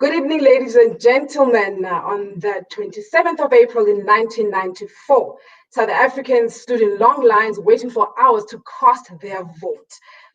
Good evening, ladies and gentlemen. On the 27th of April in 1994, South Africans stood in long lines waiting for hours to cast their vote,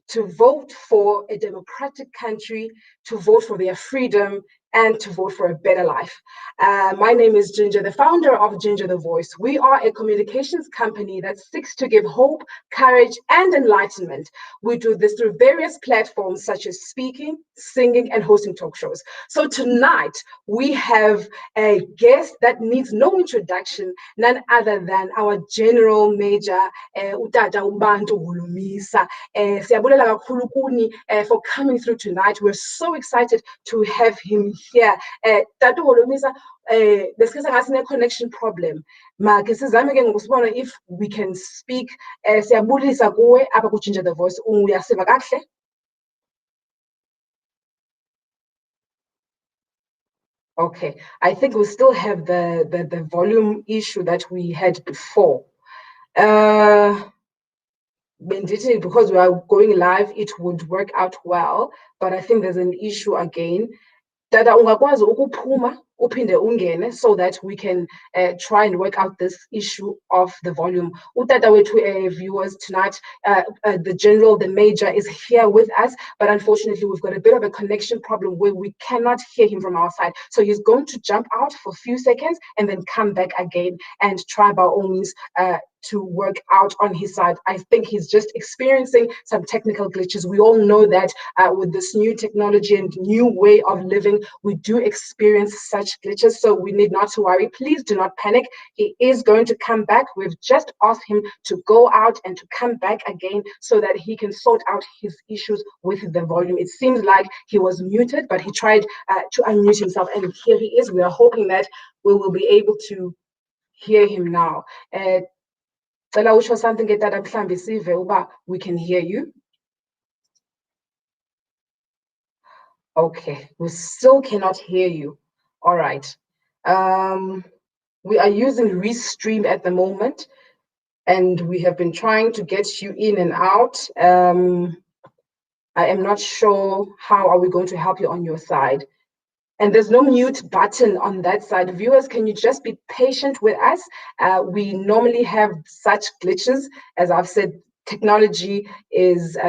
to vote for a democratic country, to vote for their freedom, and to vote for a better life. My name is Ginger, the founder of Ginger the Voice. We are a communications company that seeks to give hope, courage, and enlightenment. We do this through various platforms such as speaking, singing, and hosting talk shows. So tonight, we have a guest that needs no introduction, none other than our General Major, Utata Bantu Holomisa. Siyabulela kakhulu kuni for coming through tonight. We're so excited to have him here. Tata Holomisa, there's a connection problem. If we can speak, siyabulisa kuwe apha kuChinger the Voice. Uyasiva kahle? Okay, I think we still have the volume issue that we had before. Because we are going live, it would work out well, but I think there's an issue again. Dada ungakwazi ukuphuma uphinde ungene so that we can try and work out this issue of the volume. Utata wethu viewers tonight, the major is here with us, but unfortunately we've got a bit of a connection problem where we cannot hear him from our side. So he's going to jump out for a few seconds and then come back again and try by all means to work out on his side. I think he's just experiencing some technical glitches. We all know that with this new technology and new way of living, we do experience such glitches, so we need not to worry. Please do not panic. He is going to come back. We've just asked him to go out and to come back again so that he can sort out his issues with the volume. It seems like he was muted, but he tried to unmute himself, and here he is. We are hoping that we will be able to hear him now. Something we can hear you. Okay, we still cannot hear you. All right. We are using Restream at the moment, and we have been trying to get you in and out. I am not sure how are we going to help you on your side. And there's no mute button on that side. Viewers, can you just be patient with us? We normally have such glitches. As I've said, technology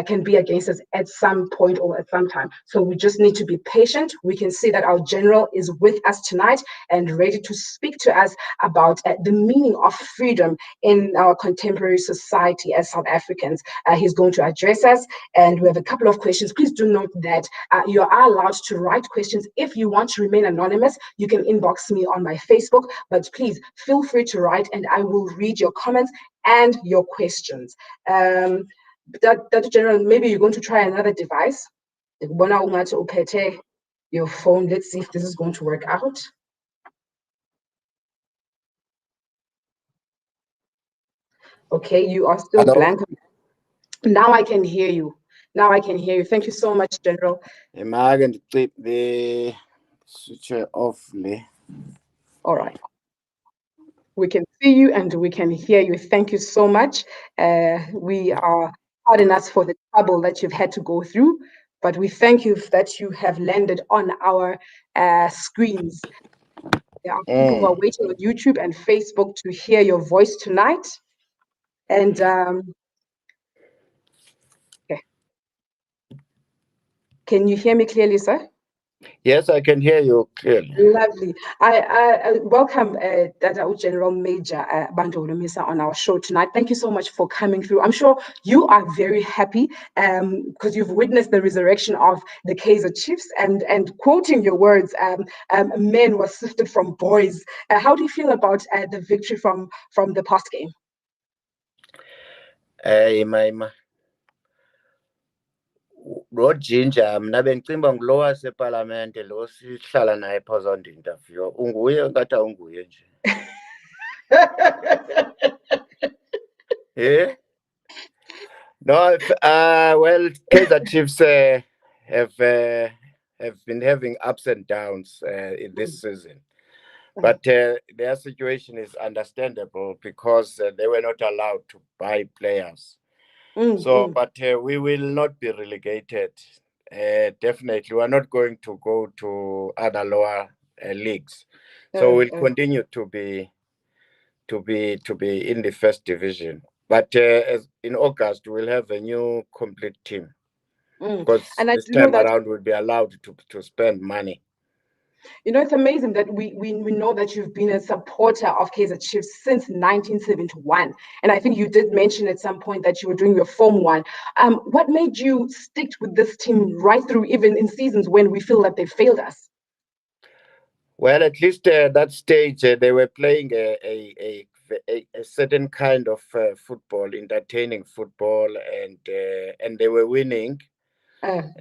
can be against us at some point or at some time. So we just need to be patient. We can see that our general is with us tonight and ready to speak to us about the meaning of freedom in our contemporary society as South Africans. He's going to address us, and we have a couple of questions. Please do note that you are allowed to write questions. If you want to remain anonymous, you can inbox me on my Facebook, but please feel free to write and I will read your comments and your questions. That General, maybe you're going to try another device. Your phone. Let's see if this is going to work out. Okay, you are still Hello? blank. Now I can hear you. Now I can hear you. Thank you so much, General. Am I going to clip the switch off? All right. We can see you and we can hear you. Thank you so much. We are pardon us for the trouble that you've had to go through, but we thank you that you have landed on our screens. There are people who are waiting on YouTube and Facebook to hear your voice tonight. And okay. Can you hear me clearly, sir? Yes, I can hear you clearly. Lovely. I welcome Dada General Major Bantu Holomisa on our show tonight. Thank you so much for coming through. I'm sure you are very happy because you've witnessed the resurrection of the Kaizer Chiefs and quoting your words, men were sifted from boys. How do you feel about the victory from the past game? Lo Ginger mna bengicimba ngulo wasepalamente lo sihlala naye phosa on the interview. Unguye ngathi awunguye nje. Yeah. No, well, Kaizer Chiefs have been having ups and downs in this season, but their situation is understandable because they were not allowed to buy players. So, but we will not be relegated. definitely, we're not going to go to other lower leagues, so we'll continue to be in the first division. But as in August, we'll have a new complete team because And I this do know time that, around we'll be allowed to spend money. it's amazing that we know that you've been a supporter of Kaizer Chiefs since 1971. And I think you did mention at some point that you were doing your Form 1. What made you stick with this team right through, even in seasons when we feel that they failed us? Well, at least at that stage, they were playing a certain kind of football, entertaining football, and they were winning.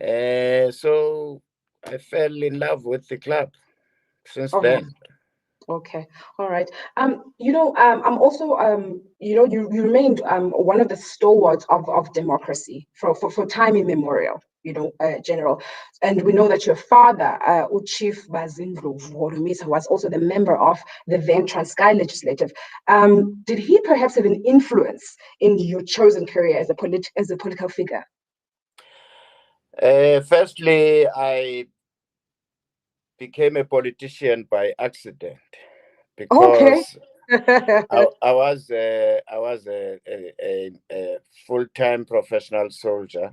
Uh, So I fell in love with the club since all right. then. Okay, all right. I'm also, you remained one of the stalwarts of democracy for time immemorial, General. And we know that your father, Chief Bantu Holomisa, was also the member of the then Transkei Legislative. Did he perhaps have an influence in your chosen career as a political figure? Firstly, I became a politician by accident Okay. because I was a full-time professional soldier,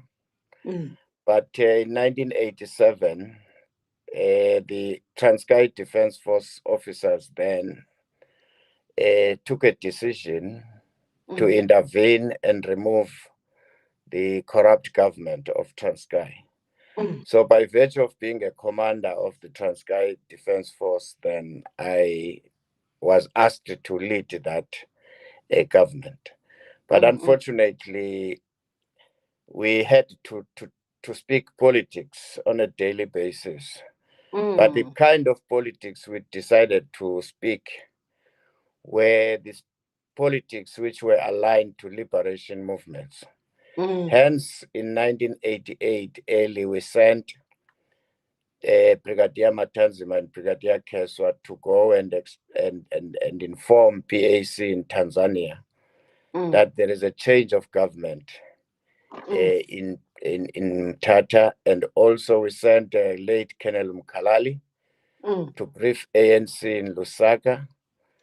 Mm, but in 1987, the Transkei Defence Force officers then took a decision to mm, intervene and remove the corrupt government of Transkei. mm, So, by virtue of being a commander of the Transkei Defence Force, then I was asked to lead that government. But mm, mm, unfortunately, we had to speak politics on a daily basis. But the mm, kind of politics we decided to speak were the politics which were aligned to liberation movements. mm, Hence, in 1988, early we sent Brigadier Matanzima and Brigadier Keswa to go and inform PAC in Tanzania mm, that there is a change of government mm, in Tata, and also we sent late Colonel Mkalali mm, to brief ANC in Lusaka,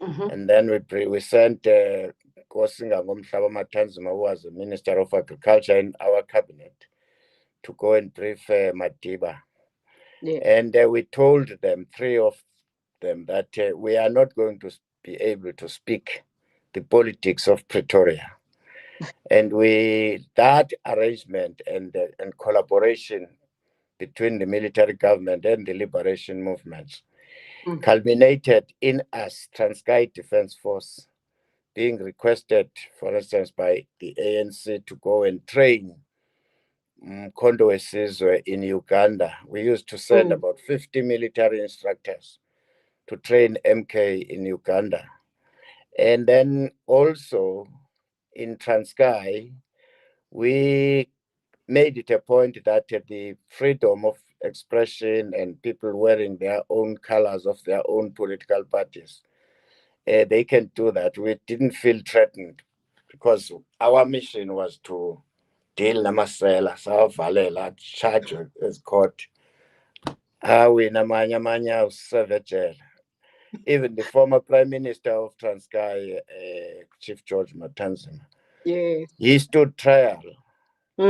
mhm. and then we sent Kosinga Ngomhlaba Matanzima, who was the Minister of Agriculture in our cabinet, to go and brief Madiba. Yeah. And we told them, three of them, that we are not going to be able to speak the politics of Pretoria. And that arrangement and collaboration between the military government and the liberation movements Mm, culminated in us, Transkei Defence Force, being requested, for instance, by the ANC to go and train Mkondo Wesizwe in Uganda. We used to send mm, about 50 military instructors to train MK in Uganda. And then also in Transkei, we made it a point that the freedom of expression and people wearing their own colors of their own political parties, they can do that. We didn't feel threatened because our mission was to deal namasela sawavalela charge as court awi namanya usevejela. Even the former Prime Minister of Transkei, Chief George Matanzima, yeah. he stood trial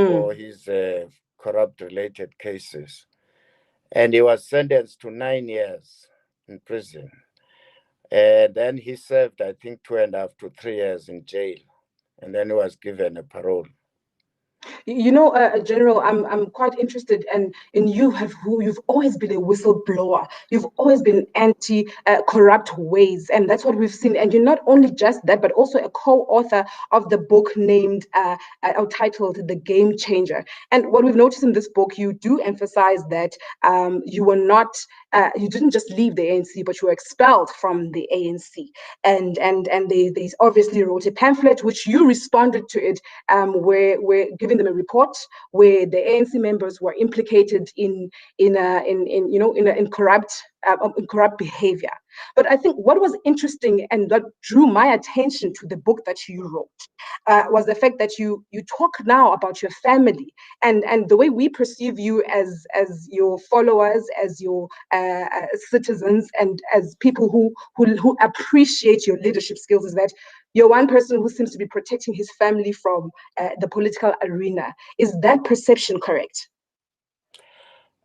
for Mm. his corrupt related cases, and he was sentenced to 9 years in prison. And then he served, I think, 2.5 to 3 years in jail, and then he was given a parole. General, I'm quite interested in who you've always been a whistleblower. You've always been anti-corrupt ways, and that's what we've seen. And you're not only just that, but also a co-author of the book named or titled "The Game Changer." And what we've noticed in this book, you do emphasize that you were not, you didn't just leave the ANC, but you were expelled from the ANC. And they obviously wrote a pamphlet which you responded to it, where giving them a a report where the ANC members were implicated in corrupt behavior. But I think what was interesting and that drew my attention to the book that you wrote was the fact that you talk now about your family and the way we perceive you as your followers, as your citizens, and as people who appreciate your leadership skills is that you're one person who seems to be protecting his family from the political arena. Is that perception correct?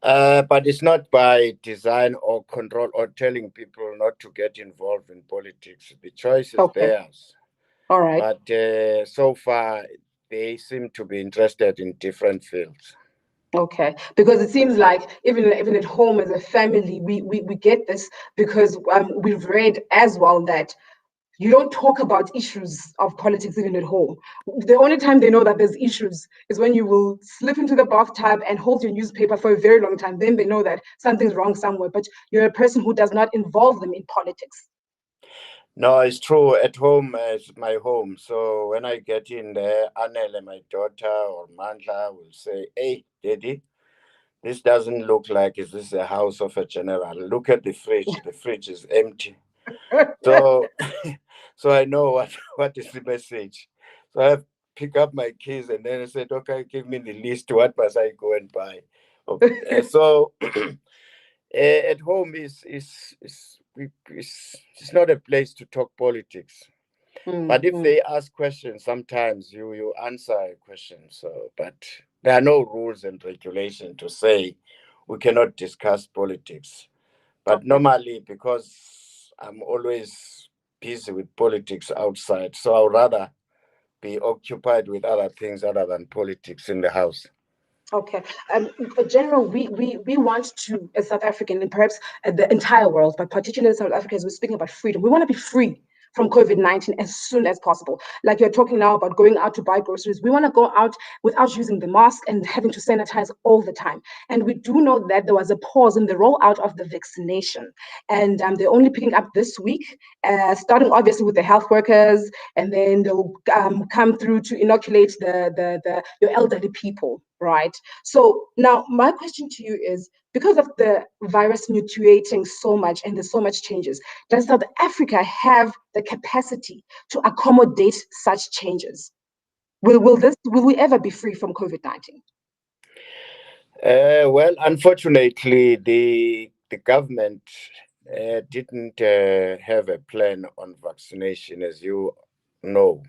But it's not by design or control or telling people not to get involved in politics. The choice is Okay. theirs. All right. But so far, they seem to be interested in different fields. Okay, because it seems like even at home as a family, we get this because we've read as well that you don't talk about issues of politics even at home. The only time they know that there's issues is when you will slip into the bathtub and hold your newspaper for a very long time. Then they know that something's wrong somewhere. But you're a person who does not involve them in politics. No, it's true. At home, it's my home. So when I get in there, Anele, my daughter, or Mandla will say, "Hey, Daddy, this doesn't look like is this a house of a general? Look at the fridge. The fridge is empty." So, so I know what is the message. So I pick up my keys and then I said, "Okay, give me the list. What must I go and buy?" So at home is not a place to talk politics. But if they ask questions, sometimes you answer a question. So, but there are no rules and regulation to say we cannot discuss politics. But normally, because I'm always busy with politics outside, so I'd rather be occupied with other things other than politics in the house. Okay. General, we want to, as South African, and perhaps the entire world, but particularly South Africa, as we're speaking about freedom, we want to be free from COVID-19 as soon as possible. Like you're talking now about going out to buy groceries. We want to go out without using the mask and having to sanitize all the time. And we do know that there was a pause in the rollout of the vaccination. And they're only picking up this week, starting obviously with the health workers, and then they'll come through to inoculate your elderly people, right? So now my question to you is, because of the virus mutating so much and there's so much changes, does South Africa have the capacity to accommodate such changes? Will we ever be free from COVID-19? Well, unfortunately, the government didn't have a plan on vaccination, as you know.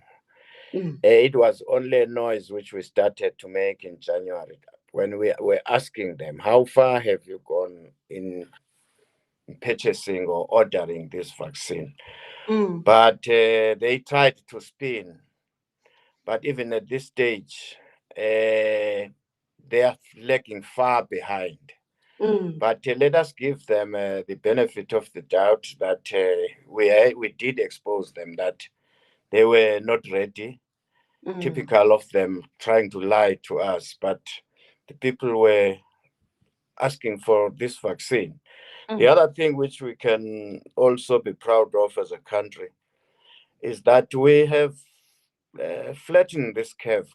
It was only a noise which we started to make in January when we were asking them, how far have you gone in purchasing or ordering this vaccine? But they tried to spin. But even at this stage, they are lagging far behind. But let us give them the benefit of the doubt that we did expose them, that they were not ready. Typical of them trying to lie to us, but the people were asking for this vaccine. The other thing which we can also be proud of as a country is that we have flattened this curve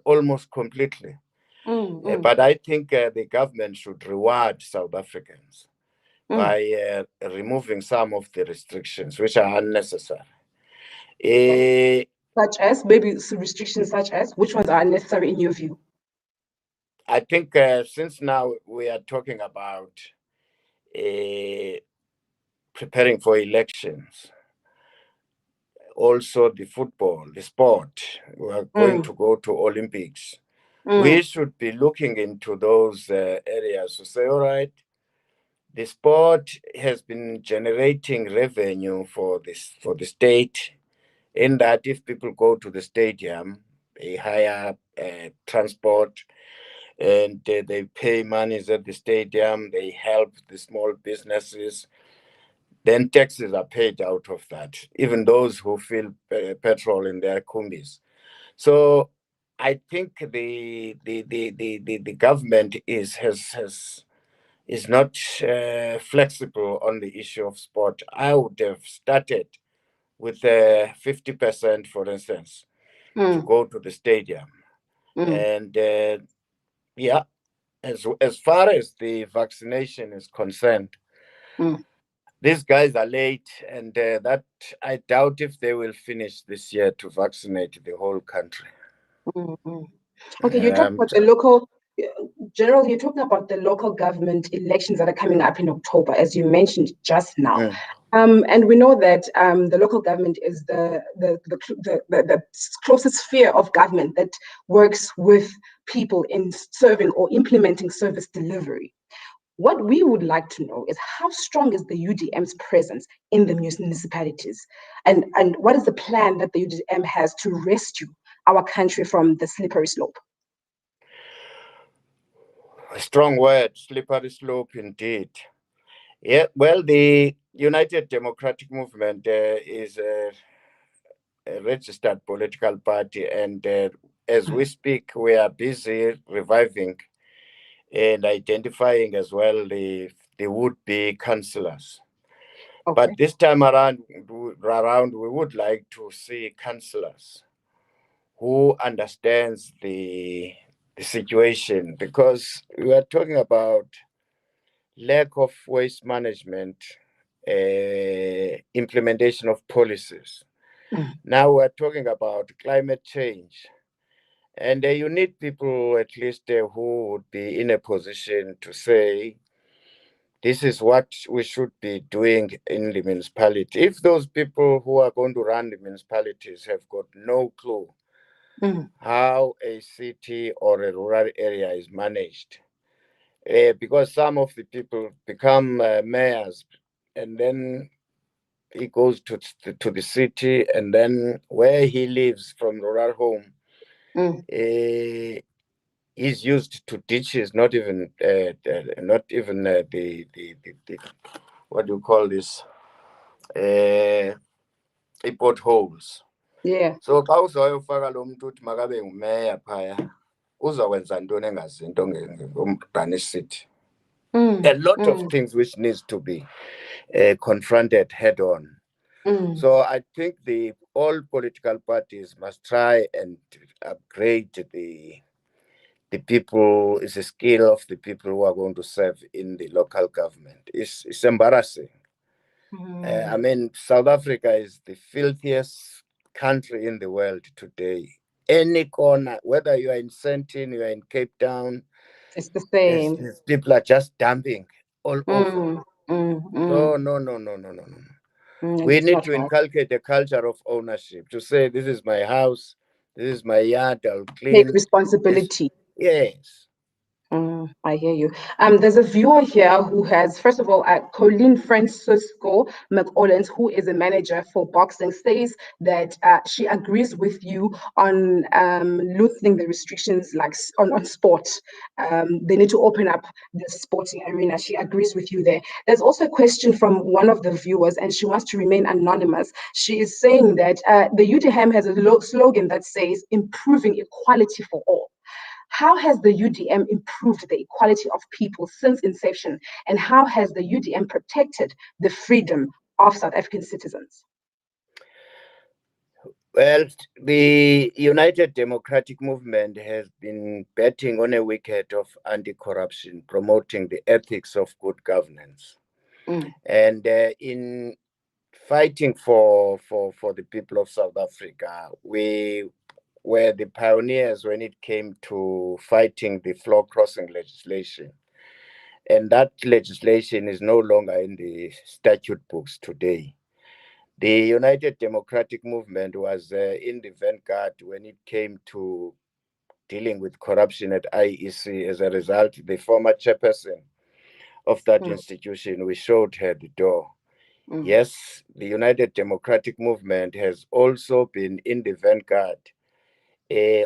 almost completely. But I think the government should reward South Africans by removing some of the restrictions which are unnecessary. Such as, maybe restrictions such as, which ones are unnecessary in your view? I think since now we are talking about preparing for elections, also the football, the sport, we are going to go to Olympics. We should be looking into those areas to say, all right, the sport has been generating revenue for the state, in that if people go to the stadium, they hire transport and they pay monies at the stadium, they help the small businesses, then taxes are paid out of that, even those who fill petrol in their combis. So I think the government is not flexible on the issue of sport. I would have started with 50%, for instance, to go to the stadium. And yeah, as far as the vaccination is concerned, these guys are late, and that I doubt if they will finish this year to vaccinate the whole country. Okay, you talked about the local, General, you're talking about the local government elections that are coming up in October, as you mentioned just now. And we know that the local government is the closest sphere of government that works with people in serving or implementing service delivery. What we would like to know is how strong is the UDM's presence in the municipalities? And what is the plan that the UDM has to rescue our country from the slippery slope? A strong word, slippery slope indeed. Yeah, well, the United Democratic Movement is a registered political party, and as we speak, we are busy reviving and identifying as well the would-be councillors. Okay. But this time around, we would like to see councillors who understands the situation, because we are talking about lack of waste management, implementation of policies. Now we're talking about climate change. And you need people at least who would be in a position to say, this is what we should be doing in the municipality. If those people who are going to run the municipalities have got no clue how a city or a rural area is managed, because some of the people become mayors, and then he goes to the city, and then where he lives from rural home, is used to ditches, not even the what do you call this, potholes. Yeah. So xa uzawuyofaka lo muntu uthi makabe ngumeya phaya, uzakwenza ntoni engazinto ngomdani city? A lot of things which needs to be confronted head on. So I think all political parties must try and upgrade the people. It's a skill of the people who are going to serve in the local government. It's embarrassing. I mean, South Africa is the filthiest country in the world today. Any corner, whether you are in Sandton, you are in Cape Town, it's the same. People are just dumping all over. No. We need to inculcate a culture of ownership, to say, this is my house, this is my yard, I'll clean. Take responsibility. Yes. I hear you. There's a viewer here who has, first of all, Colleen Francisco McOllens, who is a manager for boxing, says that she agrees with you on loosening the restrictions, like on sport. They need to open up the sporting arena. She agrees with you there. There's also a question from one of the viewers, and she wants to remain anonymous. She is saying that the UDM has a slogan that says improving equality for all. How has the UDM improved the equality of people since inception? And how has the UDM protected the freedom of South African citizens? Well, the United Democratic Movement has been betting on a wicket of anti-corruption, promoting the ethics of good governance. And in fighting for the people of South Africa, we were the pioneers when it came to fighting the floor crossing legislation. And that legislation is no longer in the statute books today. The United Democratic Movement was in the vanguard when it came to dealing with corruption at IEC. As a result, the former chairperson of that institution, we showed her the door. Yes, the United Democratic Movement has also been in the vanguard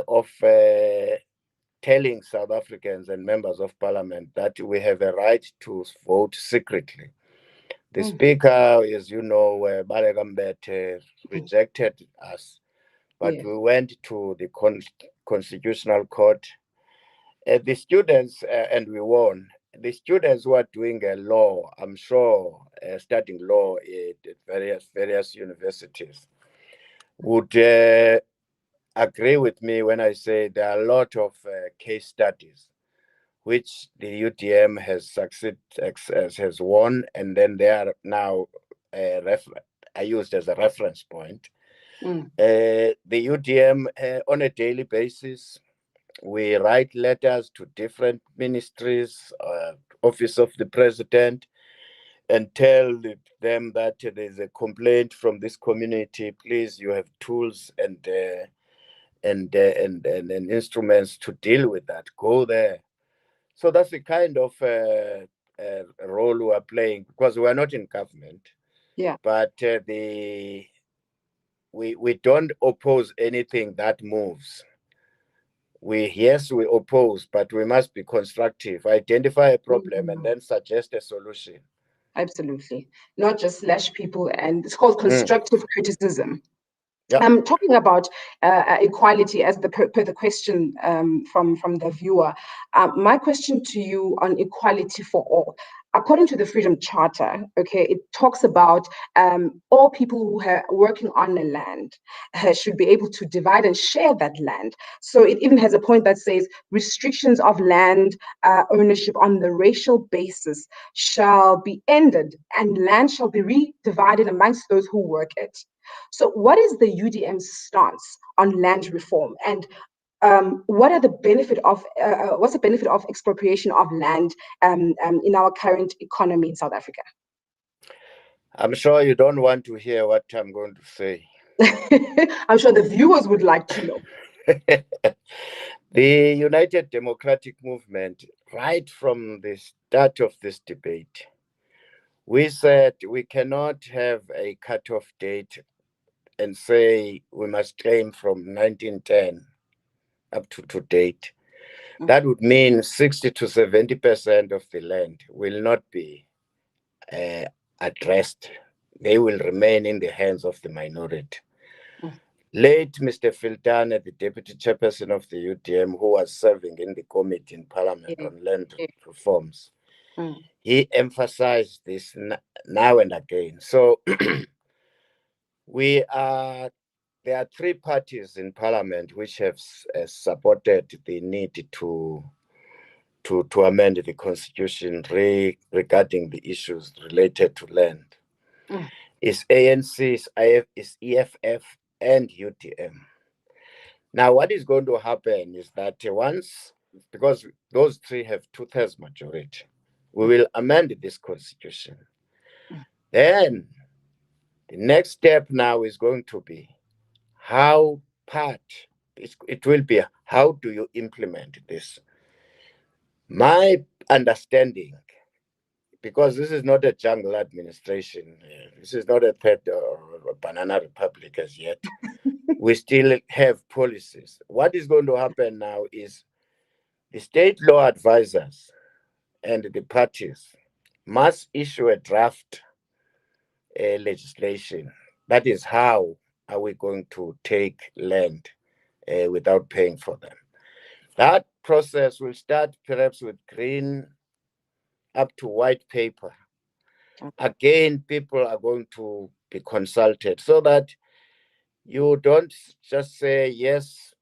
of telling South Africans and members of parliament that we have a right to vote secretly. The speaker, as you know, Balekambet, rejected us, but we went to the Constitutional Court. The students, and we won. The students who are doing a law, I'm sure, studying law at various universities, would agree with me when I say there are a lot of case studies which the UDM has won, and then they are now are used as a reference point. The UDM on a daily basis, we write letters to different ministries, office of the president, and tell them that there's a complaint from this community. Please, you have tools and instruments to deal with that. Go there. So that's the kind of role we are playing, because we are not in government. Yeah. But we don't oppose anything that moves. We oppose, but we must be constructive. Identify a problem and then suggest a solution. Absolutely. Not just slash people, and it's called constructive criticism. Yeah. I'm talking about equality as per the question from the viewer. My question to you on equality for all. According to the Freedom Charter, okay, it talks about all people who are working on the land should be able to divide and share that land. So it even has a point that says restrictions of land ownership on the racial basis shall be ended, and land shall be redivided amongst those who work it. So what is the UDM's stance on land reform, and what are the benefit of what's the benefit of expropriation of land in our current economy in South Africa? I'm sure you don't want to hear what I'm going to say. I'm sure the viewers would like to know. The United Democratic Movement, right from the start of this debate, we said we cannot have a cutoff date and say we must claim from 1910 up to date. That would mean 60 to 70% of the land will not be addressed. They will remain in the hands of the minority. Late Mr. Filtane, the deputy chairperson of the UDM, who was serving in the committee in Parliament on land reforms, he emphasized this now and again. So there are three parties in Parliament which have supported the need to amend the constitution regarding the issues related to land. It's ANC, it's EFF, and UDM. Now, what is going to happen is that once, because those three have 2/3 majority, we will amend this constitution. Then the next step now is going to be it will be how do you implement this? My understanding, because this is not a jungle administration, this is not a third or banana republic as yet. We still have policies. What is going to happen now is the state law advisors and the parties must issue a draft legislation. That is how are we going to take land without paying for them. That process will start perhaps with green up to white paper. Again, people are going to be consulted so that you don't just say, yes,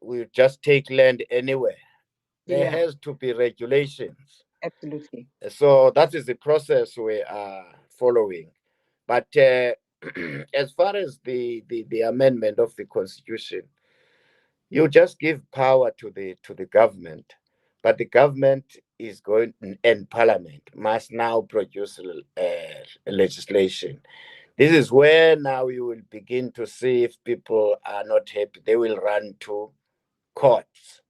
we just take land anywhere. There has to be regulations. Absolutely. So that is the process we are following. But as far as the amendment of the constitution, you just give power to the government, but the government is going, and Parliament must now produce legislation. This is where now you will begin to see if people are not happy, they will run to courts.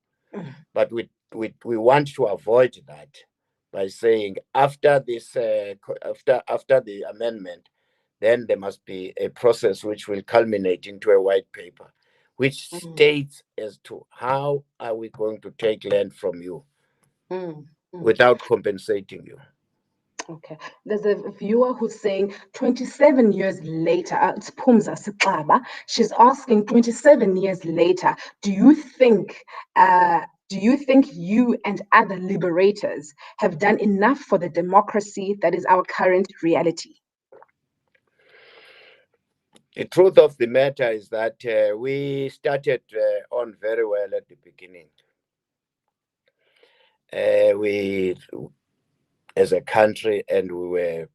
But we want to avoid that by saying after this after the amendment, then there must be a process which will culminate into a white paper which states as to how are we going to take land from you without compensating you. Okay. There's a viewer who's saying 27 years later, it's Pumza Siklaba. She's asking 27 years later, do you think you and other liberators have done enough for the democracy that is our current reality? The truth of the matter is that we started on very well at the beginning. We, as a country, and we were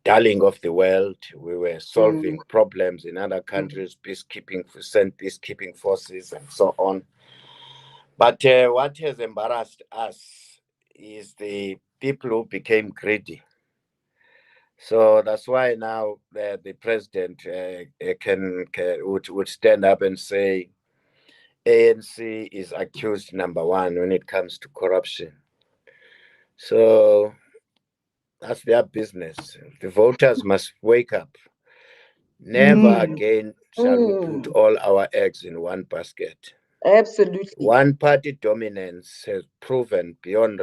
darling of the world. We were solving problems in other countries, sent peacekeeping forces, and so on. But what has embarrassed us is the people who became greedy. So that's why now the president would stand up and say ANC is accused number one when it comes to corruption. So that's their business. The voters must wake up. Never again shall we put all our eggs in one basket. Absolutely. One party dominance has proven beyond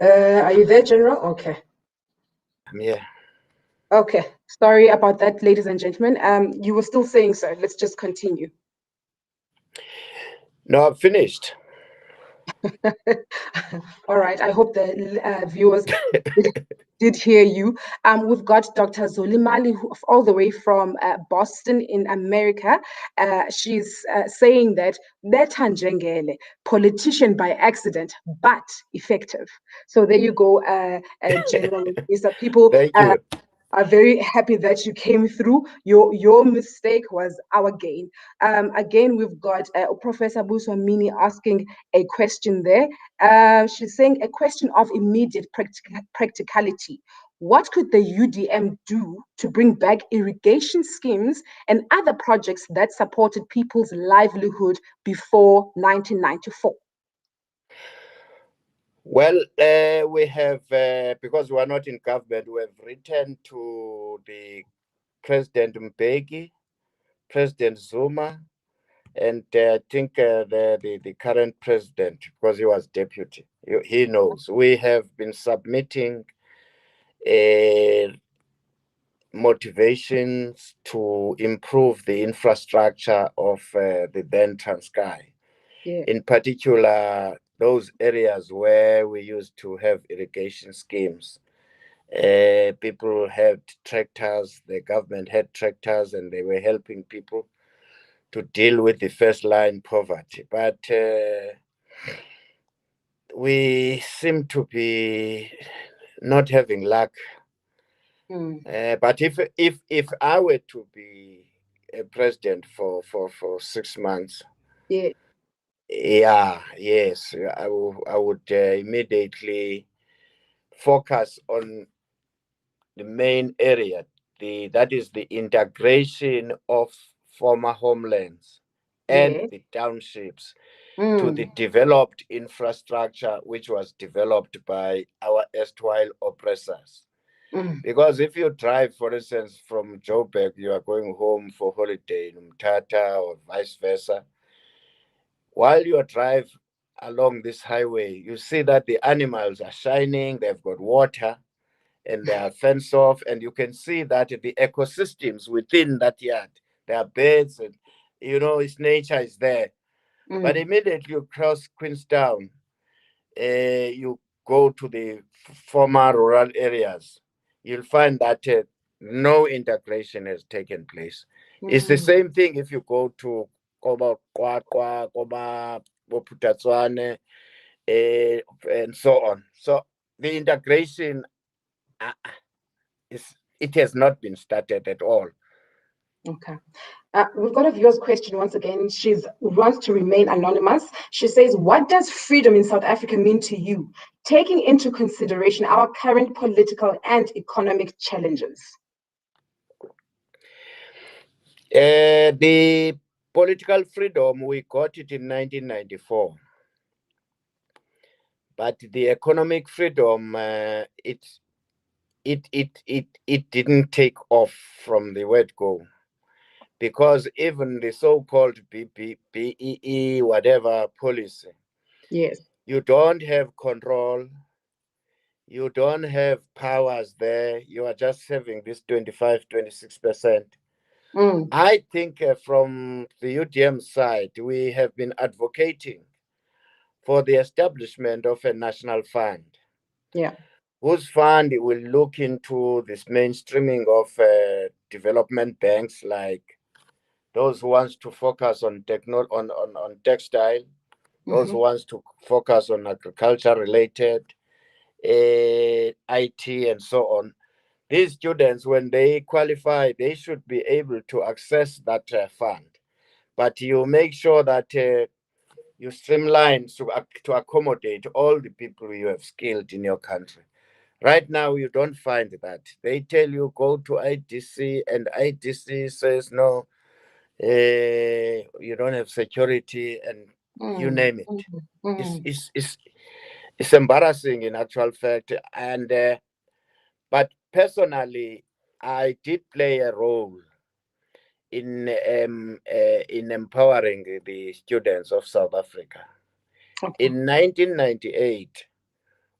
Are you there, General? Okay. Yeah. Okay. Sorry about that, ladies and gentlemen. You were still saying so. Let's just continue. No, I've finished. All right. I hope the viewers did hear you. We've got Dr. Zolimali, all the way from Boston in America. She's saying that Njengele, politician by accident, but effective. So there you go, General. People Thank you. are very happy that you came through. Your mistake was our gain. Again, we've got Professor Buswamini asking a question there. She's saying a question of immediate practicality. What could the UDM do to bring back irrigation schemes and other projects that supported people's livelihood before 1994? Well, we have, because we are not in government, we have written to the President Mbeki, President Zuma, and I think the current president, because he was deputy, he knows. We have been submitting motivations to improve the infrastructure of the then Transkei. Yeah. In particular, those areas where we used to have irrigation schemes. People had tractors, the government had tractors, and they were helping people to deal with the first line poverty. But we seem to be not having luck. But if I were to be a president for 6 months, Yeah. yes, I would immediately focus on the main area, that is the integration of former homelands and Yeah. the townships to the developed infrastructure which was developed by our erstwhile oppressors. Because if you drive, for instance, from Joburg, you are going home for holiday in Umtata or vice versa. While you drive along this highway, you see that the animals are shining, they've got water, and they are fenced off, and you can see that the ecosystems within that yard, there are birds, and its nature is there. But immediately you cross Queenstown, you go to the former rural areas, you'll find that no integration has taken place. It's the same thing if you go to Koba Kwakwa, Koba Boputatswane, and so on. So the integration it has not been started at all. Okay. We've got a viewer's question once again. She wants to remain anonymous. She says, what does freedom in South Africa mean to you, taking into consideration our current political and economic challenges? The political freedom, we got it in 1994. But the economic freedom, it didn't take off from the word go, because even the so-called BEE whatever policy, Yes. you don't have control, you don't have powers there, you are just having this 25-26%. I think from the UDM side, we have been advocating for the establishment of a national fund. Yeah. Whose fund will look into this mainstreaming of development banks, like those who wants to focus on on textile, those who wants to focus on agriculture related, IT, and so on. These students, when they qualify, they should be able to access that fund. But you make sure that you streamline to accommodate all the people you have skilled in your country. Right now, you don't find that. They tell you go to IDC, and IDC says no, you don't have security, and you name it. It's embarrassing in actual fact. And but personally, I did play a role in empowering the students of South Africa. Okay. In 1998,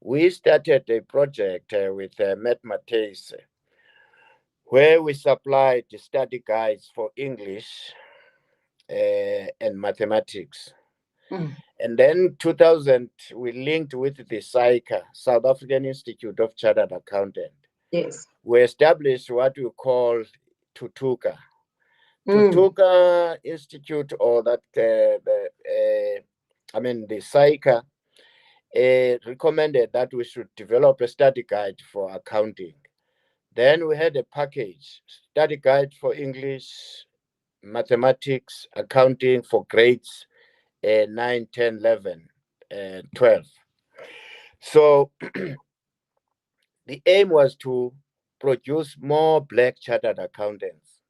we started a project with Matt Matthys, where we supplied study guides for English and mathematics. And then 2000, we linked with the SAICA, South African Institute of Chartered Accountant. Yes. We established what we call Tutuka. Tutuka Institute, or that the SAICA recommended that we should develop a study guide for accounting. Then we had a package, study guide for English, mathematics, accounting for grades 9, 10, 11, 12. So the aim was to produce more black chartered accountants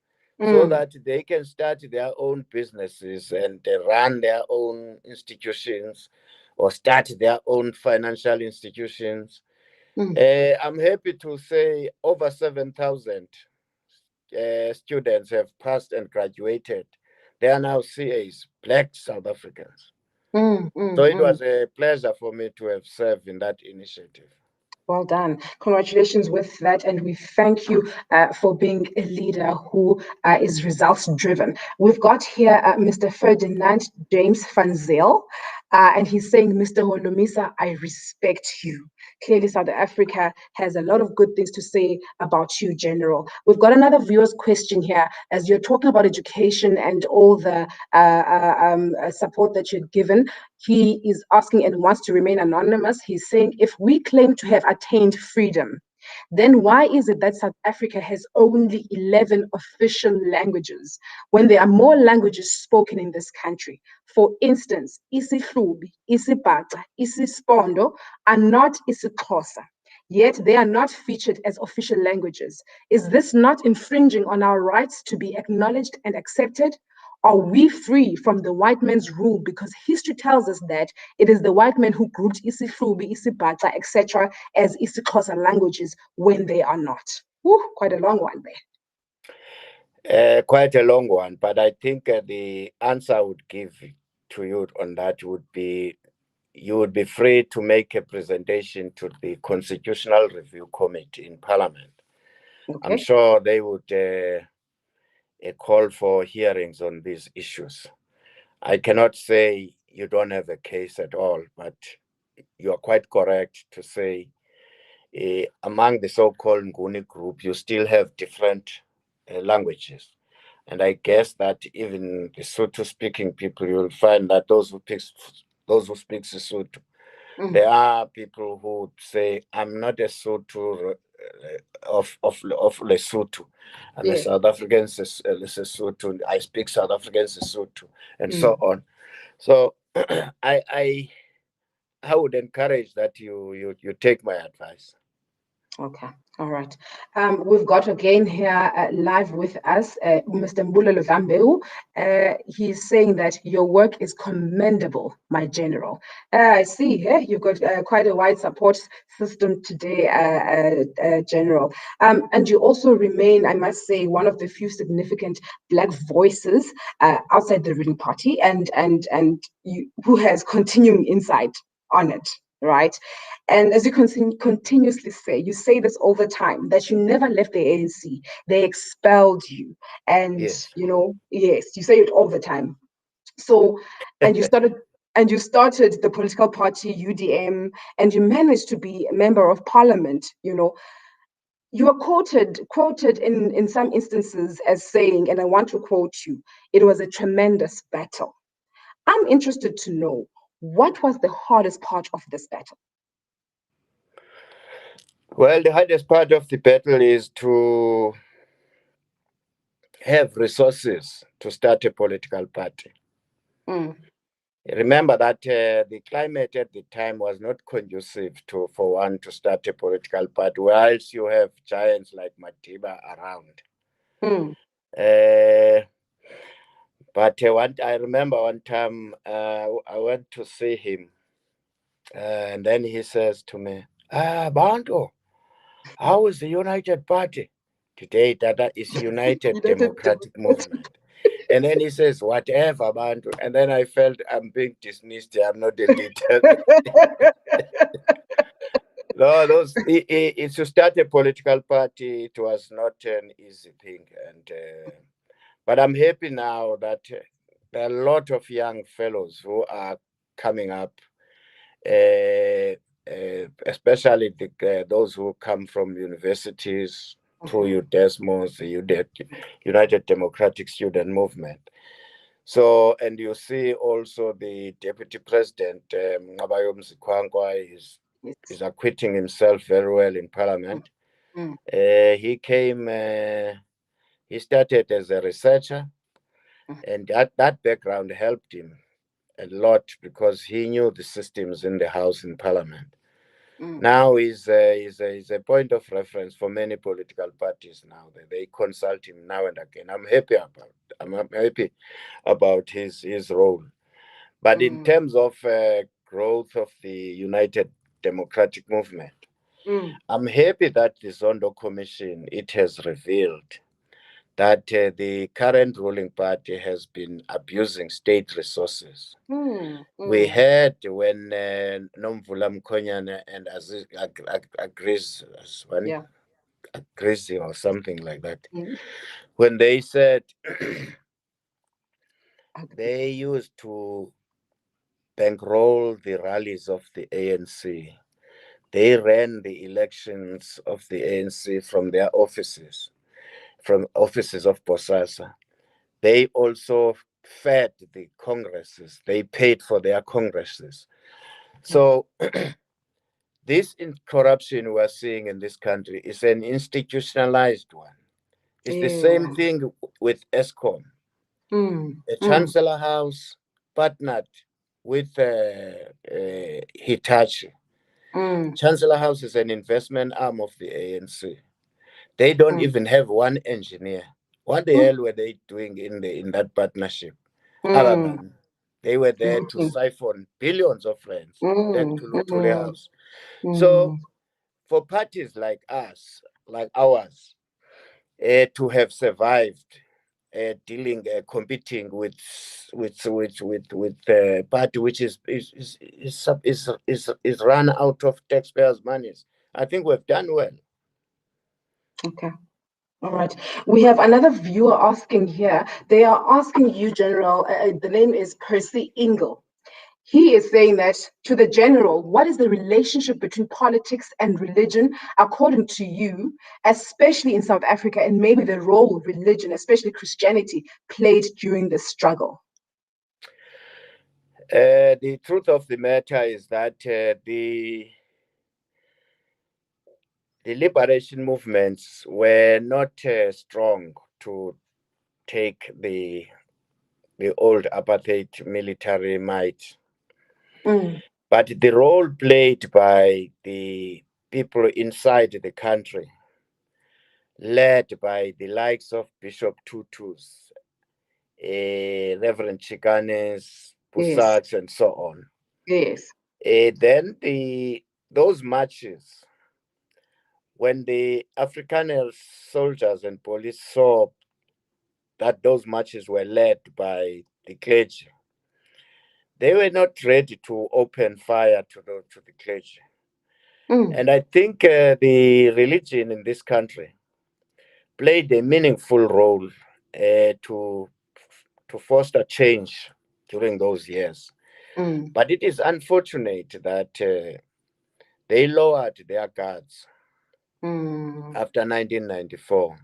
so that they can start their own businesses and run their own institutions or start their own financial institutions. I'm happy to say over 7,000 students have passed and graduated. They are now CAs, black South Africans. So it was a pleasure for me to have served in that initiative. Well done. Congratulations with that. And we thank you for being a leader who is results driven. We've got here Mr. Ferdinand James van Zyl, and he's saying, Mr. Holomisa, I respect you. Clearly, South Africa has a lot of good things to say about you, General. We've got another viewer's question here. As you're talking about education and all the support that you've given, he is asking and wants to remain anonymous. He's saying, if we claim to have attained freedom, then why is it that South Africa has only 11 official languages when there are more languages spoken in this country? For instance, isiHlubi, isiBhaca, isiSpondo are not isiXhosa, yet they are not featured as official languages. Is this not infringing on our rights to be acknowledged and accepted? Are we free from the white man's rule? Because history tells us that it is the white man who grouped isiHlubi, isiBhaca, etc. as isiXhosa languages when they are not. Quite a long one there. Quite a long one, but I think the answer I would give to you on that would be, you would be free to make a presentation to the Constitutional Review Committee in Parliament. Okay. I'm sure they would call for hearings on these issues. I cannot say you don't have a case at all, but you are quite correct to say among the so-called Nguni group, you still have different languages. And I guess that even the Sotho-speaking people, you'll find that those who speak Sotho, there are people who would say, I'm not a Sotho Lesotho. I'm a Yeah. South African Lesotho. I speak South African Lesotho, and so Mm. on. So I would encourage that you take my advice. Okay. All right. We've got again here live with us, Mr. Mbulelo Dlambeu. He's saying that your work is commendable, my general. I see you've got quite a wide support system today, General. And you also remain, I must say, one of the few significant Black voices outside the ruling party, and you, who has continuing insight on it, right? And as you continuously say, you say this all the time, that you never left the ANC. They expelled you. And, Yes. yes, you say it all the time. So, and you started the political party UDM, and you managed to be a member of parliament. You were quoted in some instances as saying, and I want to quote you, it was a tremendous battle. I'm interested to know, what was the hardest part of this battle? Well, the hardest part of the battle is to have resources to start a political party. Mm. Remember that the climate at the time was not conducive for one to start a political party, whilst you have giants like Matiba around. Mm. Uh, but I remember one time I went to see him, and then he says to me, Bantu, how is the United Party? Today, Dada is United United Democratic Democratic. Movement. And then he says, whatever, Bantu. And then I felt I'm being dismissed. I'm not a leader. No, it's to start a political party. It was not an easy thing. But I'm happy now that there are a lot of young fellows who are coming up, especially those who come from universities through UDESMOS, the United Democratic Student Movement. So, and you see also the deputy president, Ngabayo Mzikwankwa, is acquitting himself very well in parliament. Mm. He started as a researcher, Mm. and that background helped him a lot because he knew the systems in the House in Parliament. Mm. Now he's a point of reference for many political parties. Now they consult him now and again. I'm happy about his role. But in Mm. terms of growth of the United Democratic Movement, Mm. I'm happy that the Zondo Commission, it has revealed that the current ruling party has been abusing state resources. Mm. We Mm. heard when Nomvula Mkonyane and Aziz agrees, Yeah. agrees or something like that, Mm. when they said Agree. they used to bankroll the rallies of the ANC. They ran the elections of the ANC from their offices, from offices of Bosasa. They also fed the congresses. They paid for their congresses. Mm. So this corruption we're seeing in this country is an institutionalized one. It's the same Yeah. thing with ESCOM. Mm. A Mm. chancellor house partnered with Hitachi. Mm. Chancellor House is an investment arm of the ANC. They don't Mm. even have one engineer. What the Mm. hell were they doing in that partnership? Other Mm. than they were there to Nothing. siphon billions of rands back Mm. to Lutuli Mm. House. So Mm. for parties like us, like ours, to have survived competing with party which is run out of taxpayers' monies. I think we've done well. Okay. All right. We have another viewer asking here. They are asking you, General. The name is Percy Ingle. He is saying that to the general, what is the relationship between politics and religion, according to you, especially in South Africa, and maybe the role religion, especially Christianity, played during the struggle? The truth of the matter is that the the liberation movements were not strong to take the old apartheid military might. But the role played by the people inside the country, led by the likes of Bishop Tutus, Reverend Chikanes, Yes. Pusaks, and so on. Yes. Then those marches, when the Afrikaner soldiers and police saw that those marches were led by the clergy, they were not ready to open fire to the clergy. And I think the religion in this country played a meaningful role to foster change during those years. But it is unfortunate that they lowered their guards after 1994.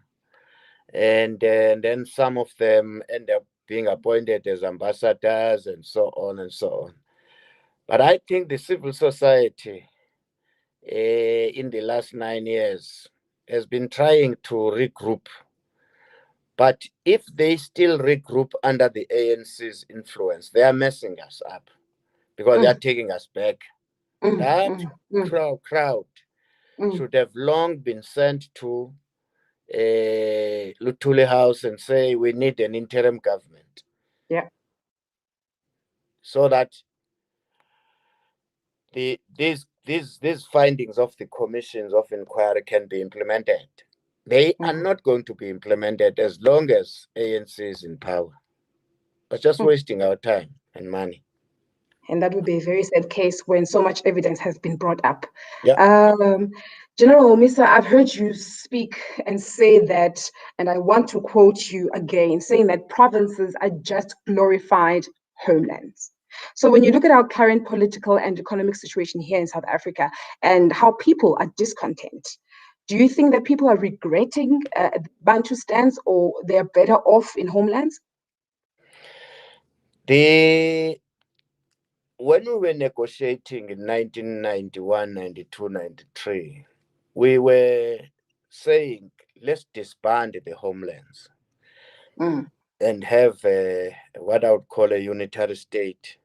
And then some of them end up being appointed as ambassadors and so on and so on. But I think the civil society in the last 9 years has been trying to regroup. But if they still regroup under the ANC's influence, they are messing us up because they are taking us back. That crowd should have long been sent to Lutule House and say we need an interim government. Yeah. So that these findings of the commissions of inquiry can be implemented. They are not going to be implemented as long as ANC is in power. But just wasting our time and money. And that would be a very sad case when so much evidence has been brought up. Yeah. General Holomisa, I've heard you speak and say that, and I want to quote you again, saying that provinces are just glorified homelands. So when you look at our current political and economic situation here in South Africa and how people are discontent, do you think that people are regretting Bantu stance or they're better off in homelands? When we were negotiating in 1991, 92, 93, we were saying, let's disband the homelands and have what I would call a unitary state.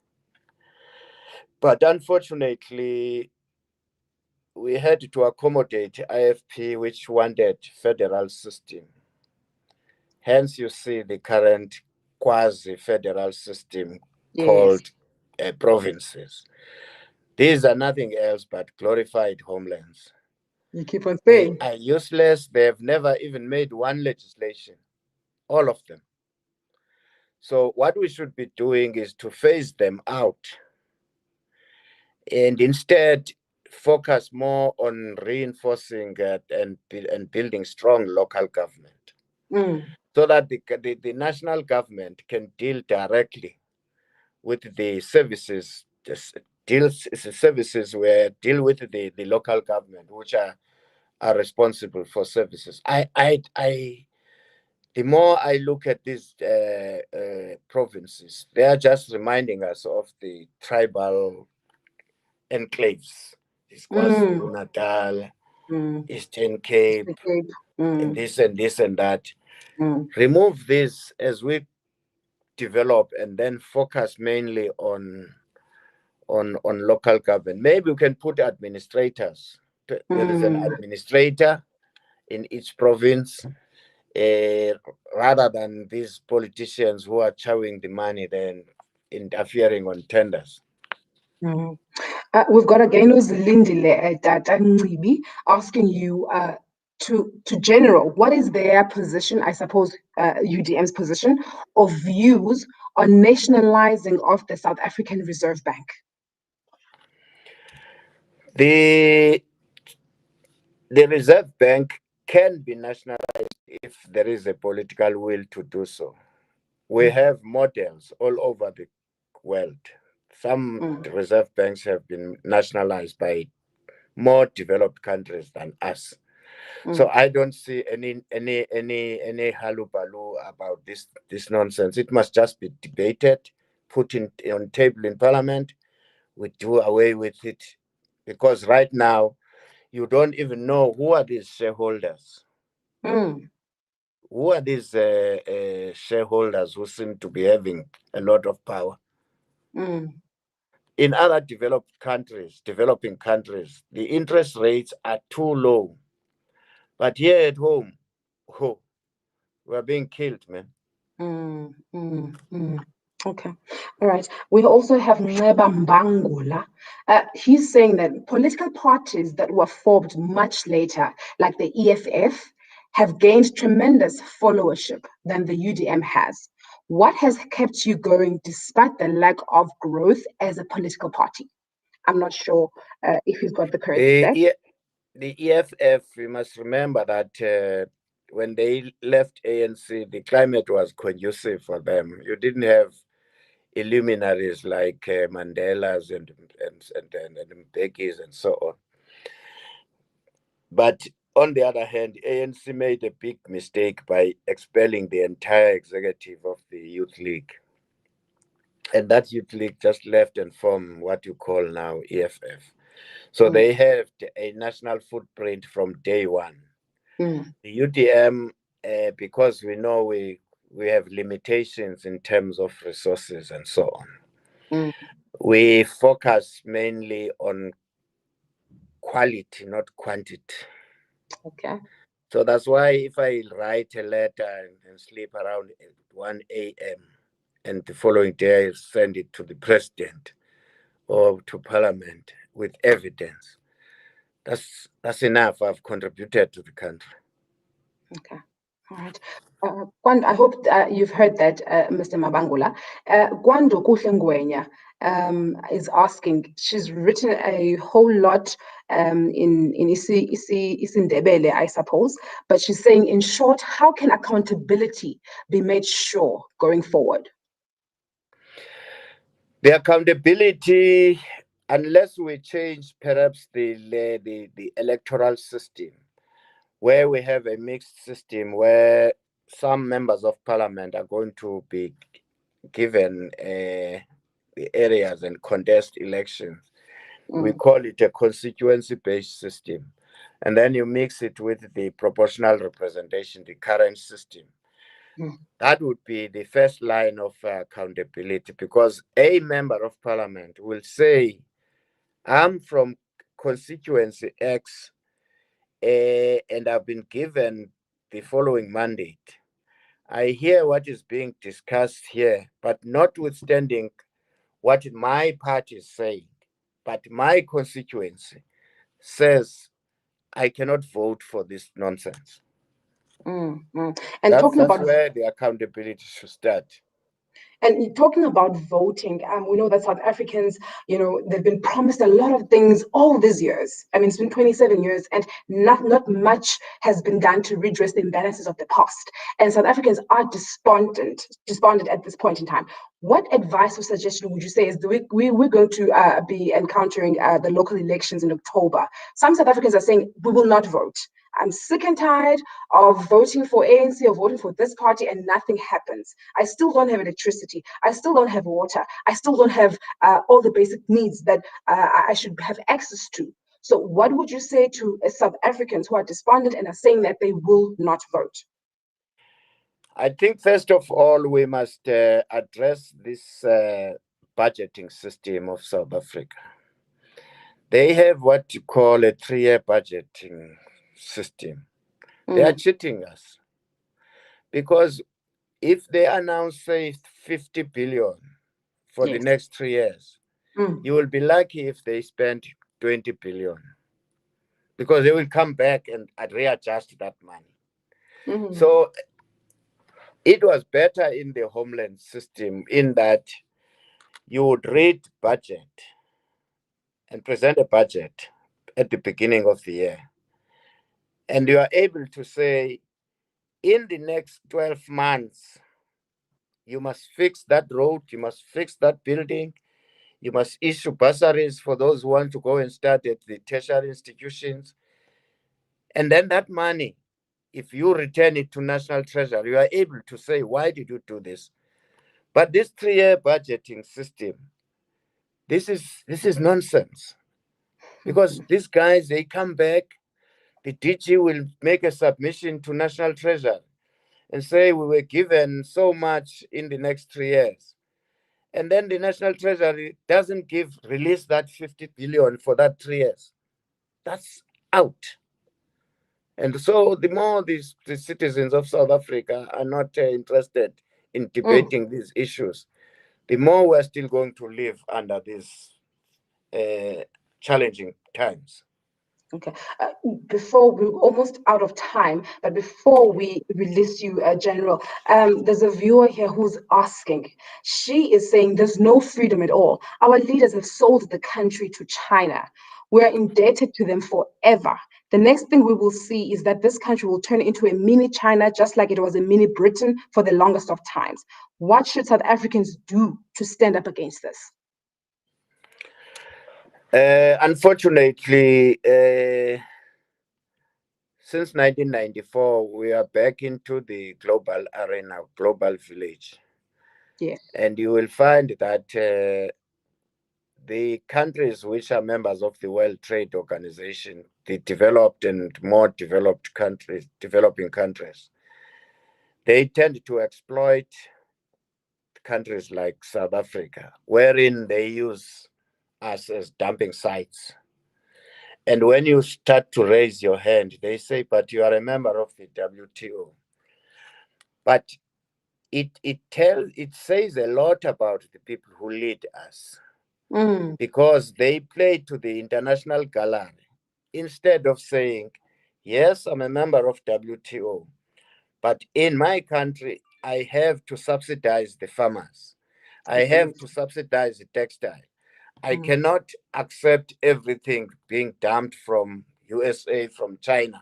But unfortunately, we had to accommodate IFP, which wanted federal system. Hence, you see the current quasi-federal system called provinces. These are nothing else but glorified homelands. You keep on saying. They are useless. They have never even made one legislation, all of them. So what we should be doing is to phase them out and instead focus more on reinforcing and building strong local government so that the national government can deal directly with the services, deal with the local government, which are responsible for services. The more I look at these provinces, they are just reminding us of the tribal enclaves, this KwaZulu Natal, Eastern Cape, and this and that. Remove this as we develop and then focus mainly on local government. Maybe we can put administrators. There is an administrator in each province, rather than these politicians who are chowing the money then interfering on tenders. We've got again Lindile Tata Ncibi asking you to general, what is their position, I suppose UDM's position, of views on nationalizing of the South African Reserve Bank? The Reserve Bank can be nationalized if there is a political will to do so. We have models all over the world. Some reserve banks have been nationalized by more developed countries than us. So I don't see any halubalu about this nonsense. It must just be debated, put on table in parliament. We do away with it, because right now you don't even know who are these shareholders. Mm. Who are these shareholders who seem to be having a lot of power? Mm. In other developing countries, the interest rates are too low. But here at home, oh, we're being killed, man. Mm. Mm. Mm. Okay. All right. We also have Nceba Mbangula. He's saying that political parties that were formed much later, like the EFF, have gained tremendous followership than the UDM has. What has kept you going despite the lack of growth as a political party? I'm not sure if he's got the correct The, stat. e- the EFF, you must remember that when they left ANC, the climate was conducive for them. You didn't have illuminaries like Mandela's and Mbeki's and so on. But on the other hand, ANC made a big mistake by expelling the entire executive of the Youth League. And that Youth League just left and formed what you call now EFF. So Mm. they have a national footprint from day one. Mm. The UTM, because we know we have limitations in terms of resources and so on, Mm. we focus mainly on quality, not quantity. Okay. So that's why if I write a letter and sleep around 1 a.m. and the following day I send it to the president or to parliament with evidence, that's enough. I've contributed to the country. Okay. All right. I hope you've heard that, Mr. Mabangula. Gwando Kuhlengwenya is asking, she's written a whole lot in Isindebele, I suppose, but she's saying, in short, how can accountability be made sure going forward? The accountability, unless we change perhaps the electoral system, where we have a mixed system where some members of parliament are going to be given the areas and contest elections. We Mm. call it a constituency based system. And then you mix it with the proportional representation, the current system. Mm. That would be the first line of accountability, because a member of parliament will say, I'm from constituency X and I've been given the following mandate. I hear what is being discussed here, but notwithstanding what my party is saying, but my constituency says I cannot vote for this nonsense. Mm. Mm. And That's talking that's about where the accountability should start. And talking about voting, we know that South Africans, they've been promised a lot of things all these years. I mean, it's been 27 years, and not much has been done to redress the imbalances of the past. And South Africans are despondent at this point in time. What advice or suggestion would you say is we're going to be encountering the local elections in October? Some South Africans are saying we will not vote. I'm sick and tired of voting for ANC or voting for this party and nothing happens. I still don't have electricity. I still don't have water. I still don't have all the basic needs that I should have access to. So, what would you say to South Africans who are despondent and are saying that they will not vote? I think, first of all, we must address this budgeting system of South Africa. They have what you call a 3-year budgeting system. They are Mm. cheating us, because if they announce, say, 50 billion for the Yes. next 3 years, Mm. you will be lucky if they spend 20 billion, because they will come back and readjust that money. Mm. So it was better in the homeland system in that you would read budget and present a budget at the beginning of the year. And you are able to say, in the next 12 months, you must fix that road, you must fix that building, you must issue bursaries for those who want to go and start at the tertiary institutions. And then that money, if you return it to National Treasury, you are able to say, why did you do this? But this 3-year budgeting system, this is nonsense. Because these guys, they come back, the DG will make a submission to National Treasury and say we were given so much in the next 3 years. And then the National Treasury doesn't release that 50 billion for that 3 years. That's out. And so the more the citizens of South Africa are not interested in debating these issues, the more we're still going to live under these challenging times. Okay. Before we're almost out of time, but before we release you, General, there's a viewer here who's asking. She is saying there's no freedom at all. Our leaders have sold the country to China. We're indebted to them forever. The next thing we will see is that this country will turn into a mini China, just like it was a mini Britain for the longest of times. What should South Africans do to stand up against this? Unfortunately, since 1994, we are back into the global arena, global village. Yes. And you will find that the countries which are members of the World Trade Organization, the developed and more developed countries, developing countries, they tend to exploit countries like South Africa, wherein they use us as dumping sites. And when you start to raise your hand, they say, but you are a member of the WTO. But it says a lot about the people who lead us, because they play to the international gallery instead of saying, yes, I'm a member of WTO, but in my country, I have to subsidize the farmers. I have to subsidize the textile. I cannot accept everything being dumped from USA, from China.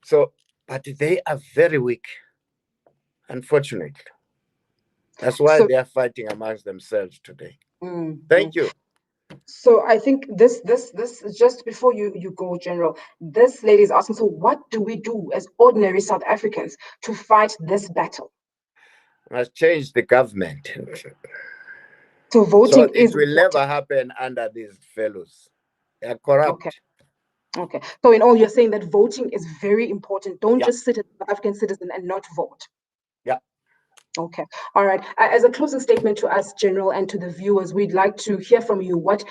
So, but they are very weak, unfortunately. That's why they are fighting amongst themselves today. Thank you. So I think this just before you go, General, this lady is asking, so what do we do as ordinary South Africans to fight this battle? Must change the government. So voting it is will important. never happen under these fellows. They are corrupt. Okay. So in all, you're saying that voting is very important. Don't just sit as an African citizen and not vote. Yeah. Okay. All right. As a closing statement to us, General, and to the viewers, we'd like to hear from you. What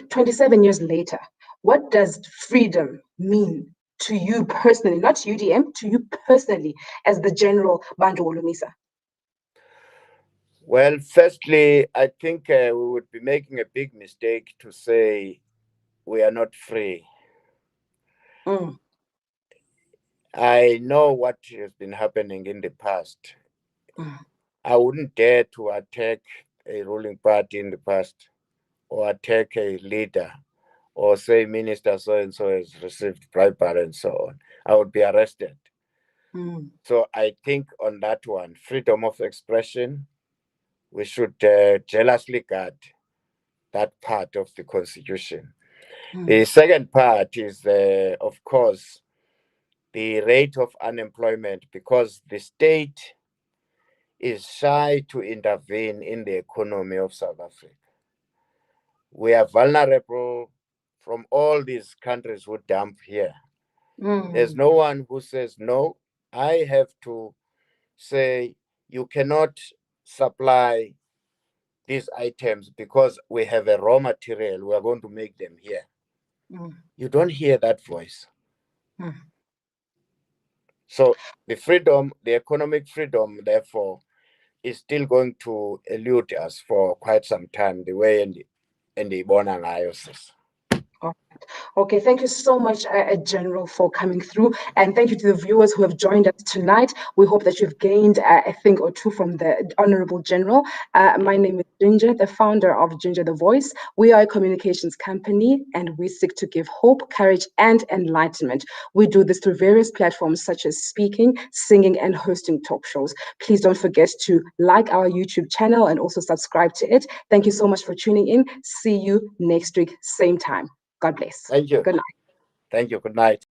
27 years later, what does freedom mean to you personally, not to UDM, to you personally, as the General Bantu Holomisa? Well, firstly, I think we would be making a big mistake to say we are not free. I know what has been happening in the past. I wouldn't dare to attack a ruling party in the past, or attack a leader, or say Minister so-and-so has received bribery and so on. I would be arrested. So I think on that one, freedom of expression, we should jealously guard that part of the Constitution. The second part is, of course, the rate of unemployment, because the state is shy to intervene in the economy of South Africa. We are vulnerable from all these countries who dump here. There's no one who says, no, I have to say you cannot supply these items because we have a raw material, we are going to make them here. You don't hear that voice. So the freedom, the economic freedom, therefore, is still going to elude us for quite some time, the way in the Bonang IOSIS. Okay, thank you so much, General, for coming through. And thank you to the viewers who have joined us tonight. We hope that you've gained a thing or two from the Honorable General. My name is Ginger, the founder of Ginger the Voice. We are a communications company, and we seek to give hope, courage, and enlightenment. We do this through various platforms such as speaking, singing, and hosting talk shows. Please don't forget to like our YouTube channel and also subscribe to it. Thank you so much for tuning in. See you next week, same time. God bless. Thank you. Good night. Thank you. Good night.